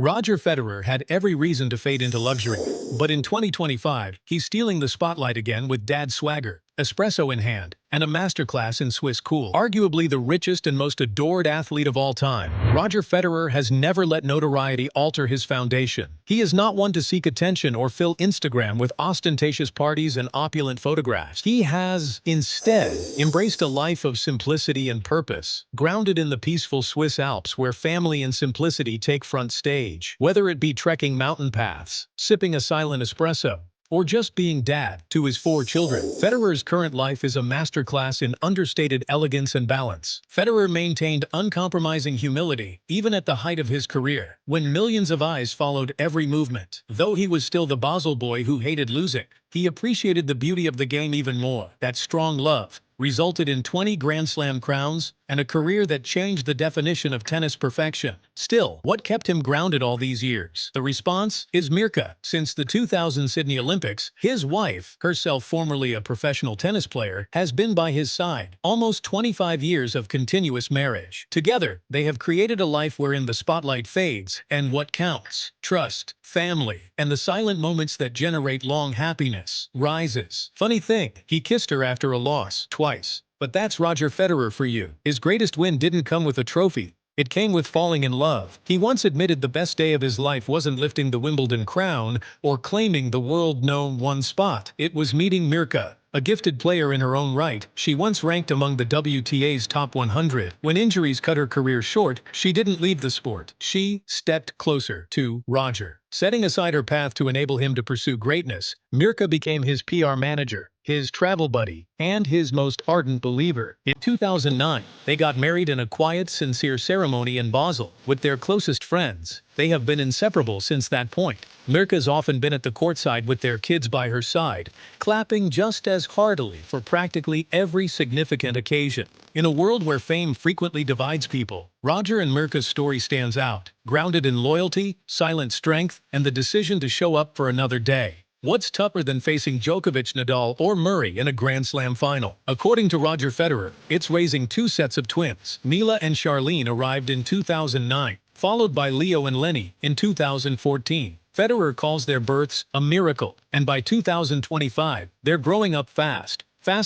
Roger Federer had every reason to fade into luxury, but in 2025, he's stealing the spotlight again with dad swagger, espresso in hand, and a masterclass in Swiss cool. Arguably the richest and most adored athlete of all time, Roger Federer has never let notoriety alter his foundation. He is not one to seek attention or fill Instagram with ostentatious parties and opulent photographs. He has, instead, embraced a life of simplicity and purpose, grounded in the peaceful Swiss Alps where family and simplicity take front stage. Whether it be trekking mountain paths, sipping a silent espresso, or just being dad to his 4 children, Federer's current life is a masterclass in understated elegance and balance. Federer maintained uncompromising humility, even at the height of his career, when millions of eyes followed every movement. Though he was still the Basel boy who hated losing, he appreciated the beauty of the game even more. That strong love resulted in 20 Grand Slam crowns and a career that changed the definition of tennis perfection. Still, what kept him grounded all these years? The response is Mirka. Since the 2000 Sydney Olympics, his wife, herself formerly a professional tennis player, has been by his side. Almost 25 years of continuous marriage. Together, they have created a life wherein the spotlight fades, and what counts? Trust, family, and the silent moments that generate long happiness rises. Funny thing, he kissed her after a loss, twice. But that's Roger Federer for you. His greatest win didn't come with a trophy. It came with falling in love. He once admitted the best day of his life wasn't lifting the Wimbledon crown or claiming the world-known one spot. It was meeting Mirka, a gifted player in her own right. She once ranked among the WTA's top 100. When injuries cut her career short, she didn't leave the sport. She stepped closer to Roger. Setting aside her path to enable him to pursue greatness, Mirka became his PR manager, his travel buddy, and his most ardent believer. In 2009, they got married in a quiet, sincere ceremony in Basel, with their closest friends. They have been inseparable since that point. Mirka's often been at the courtside with their kids by her side, clapping just as heartily for practically every significant occasion. In a world where fame frequently divides people, Roger and Mirka's story stands out, grounded in loyalty, silent strength, and the decision to show up for another day. What's tougher than facing Djokovic, Nadal, or Murray in a Grand Slam final? According to Roger Federer, it's raising 2 sets of twins. Mila and Charlene arrived in 2009, followed by Leo and Lenny in 2014. Federer calls their births a miracle, and by 2025, they're growing up fast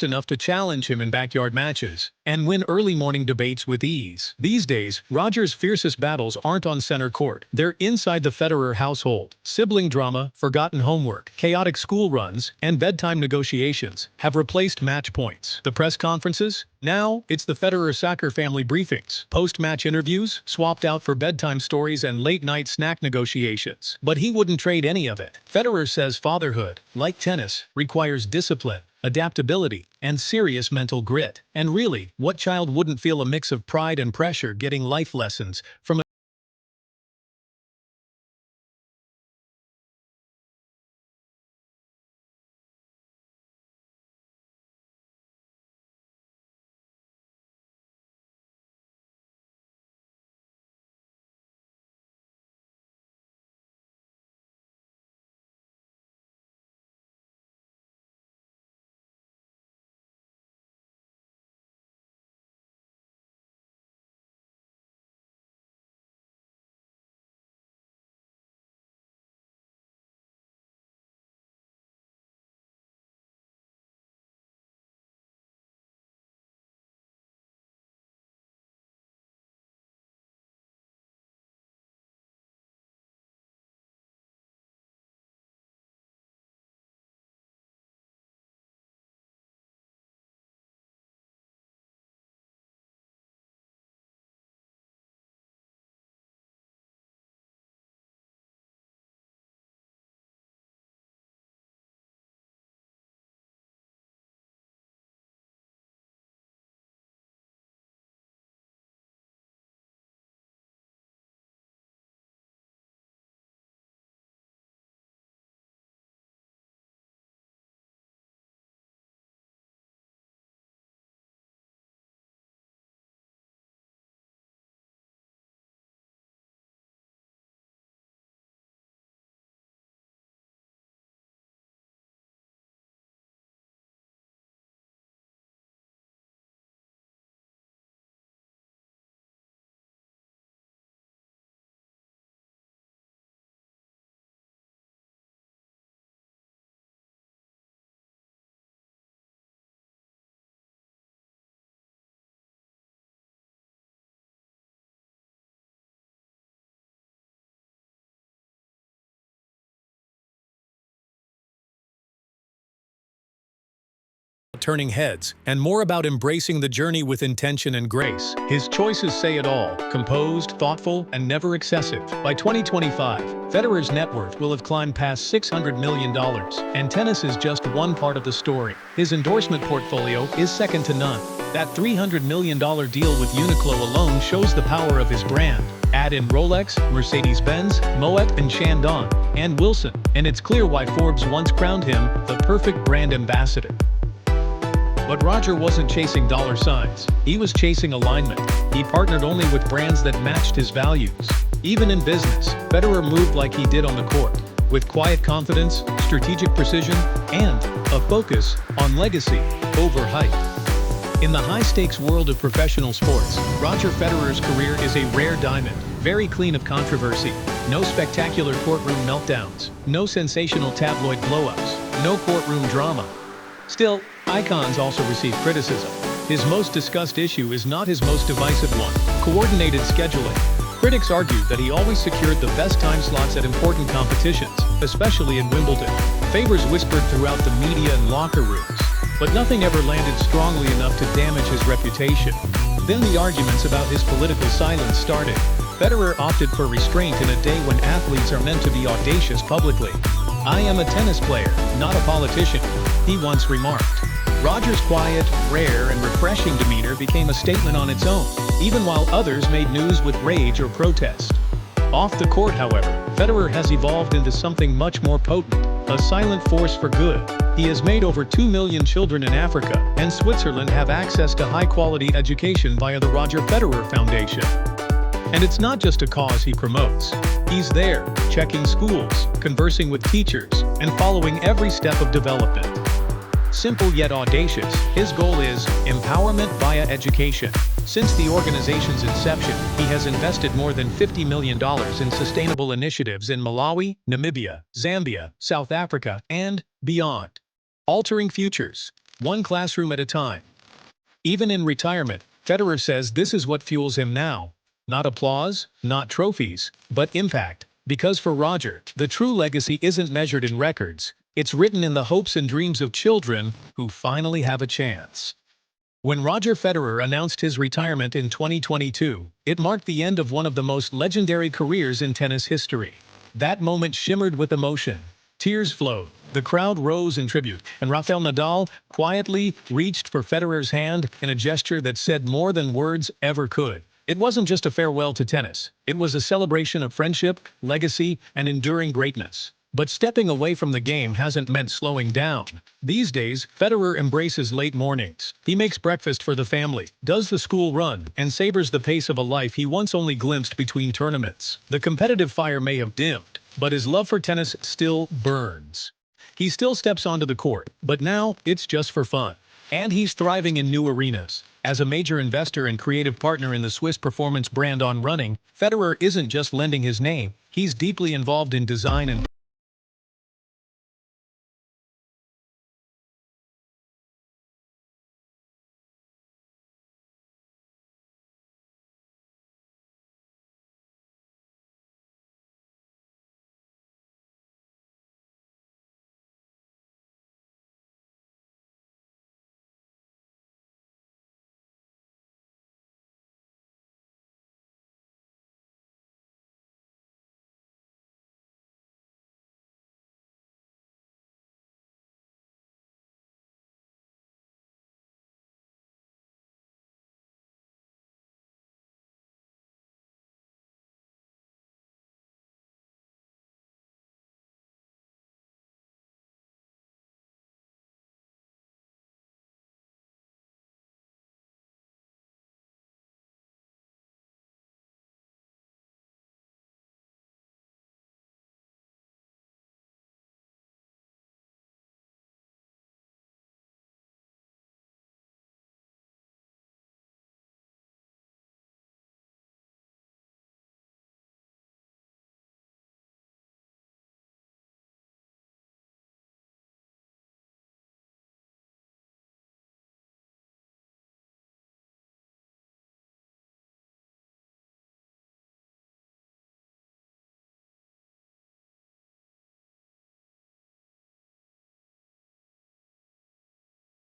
enough to challenge him in backyard matches and win early morning debates with ease. These days, Roger's fiercest battles aren't on center court. They're inside the Federer household. Sibling drama, forgotten homework, chaotic school runs, and bedtime negotiations have replaced match points. The press conferences? Now, it's the Federer-Sacker family briefings. Post-match interviews, swapped out for bedtime stories and late-night snack negotiations. But he wouldn't trade any of it. Federer says fatherhood, like tennis, requires discipline, adaptability, and serious mental grit. And really, what child wouldn't feel a mix of pride and pressure getting life lessons from a turning heads, and more about embracing the journey with intention and grace. His choices say it all: composed, thoughtful, and never excessive. By 2025, Federer's net worth will have climbed past $600 million, and tennis is just one part of the story. His endorsement portfolio is second to none. That $300 million deal with Uniqlo alone shows the power of his brand. Add in Rolex, Mercedes-Benz, Moet and Chandon, and Wilson, and it's clear why Forbes once crowned him the perfect brand ambassador. But Roger wasn't chasing dollar signs. He was chasing alignment. He partnered only with brands that matched his values. Even in business, Federer moved like he did on the court, with quiet confidence, strategic precision, and a focus on legacy over hype. In the high-stakes world of professional sports, Roger Federer's career is a rare diamond, very clean of controversy. No spectacular courtroom meltdowns, no sensational tabloid blow-ups, no courtroom drama. Still, icons also receive criticism. His most discussed issue is not his most divisive one: coordinated scheduling. Critics argue that he always secured the best time slots at important competitions, especially in Wimbledon. Favors whispered throughout the media and locker rooms, but nothing ever landed strongly enough to damage his reputation. Then the arguments about his political silence started. Federer opted for restraint in a day when athletes are meant to be audacious publicly. "I am a tennis player, not a politician," he once remarked. Roger's quiet, rare, and refreshing demeanor became a statement on its own, even while others made news with rage or protest. Off the court, however, Federer has evolved into something much more potent, a silent force for good. He has made over 2 million children in Africa and Switzerland have access to high-quality education via the Roger Federer Foundation. And it's not just a cause he promotes. He's there, checking schools, conversing with teachers, and following every step of development. Simple yet audacious, his goal is empowerment via education. Since the organization's inception, he has invested more than $50 million in sustainable initiatives in Malawi, Namibia, Zambia, South Africa, and beyond. Altering futures, one classroom at a time. Even in retirement, Federer says this is what fuels him now. Not applause, not trophies, but impact. Because for Roger, the true legacy isn't measured in records. It's written in the hopes and dreams of children who finally have a chance. When Roger Federer announced his retirement in 2022, it marked the end of one of the most legendary careers in tennis history. That moment shimmered with emotion. Tears flowed, the crowd rose in tribute, and Rafael Nadal quietly reached for Federer's hand in a gesture that said more than words ever could. It wasn't just a farewell to tennis. It was a celebration of friendship, legacy, and enduring greatness. But stepping away from the game hasn't meant slowing down. These days, Federer embraces late mornings. He makes breakfast for the family, does the school run, and savors the pace of a life he once only glimpsed between tournaments. The competitive fire may have dimmed, but his love for tennis still burns. He still steps onto the court, but now it's just for fun. And he's thriving in new arenas. As a major investor and creative partner in the Swiss performance brand On Running, Federer isn't just lending his name, he's deeply involved in design and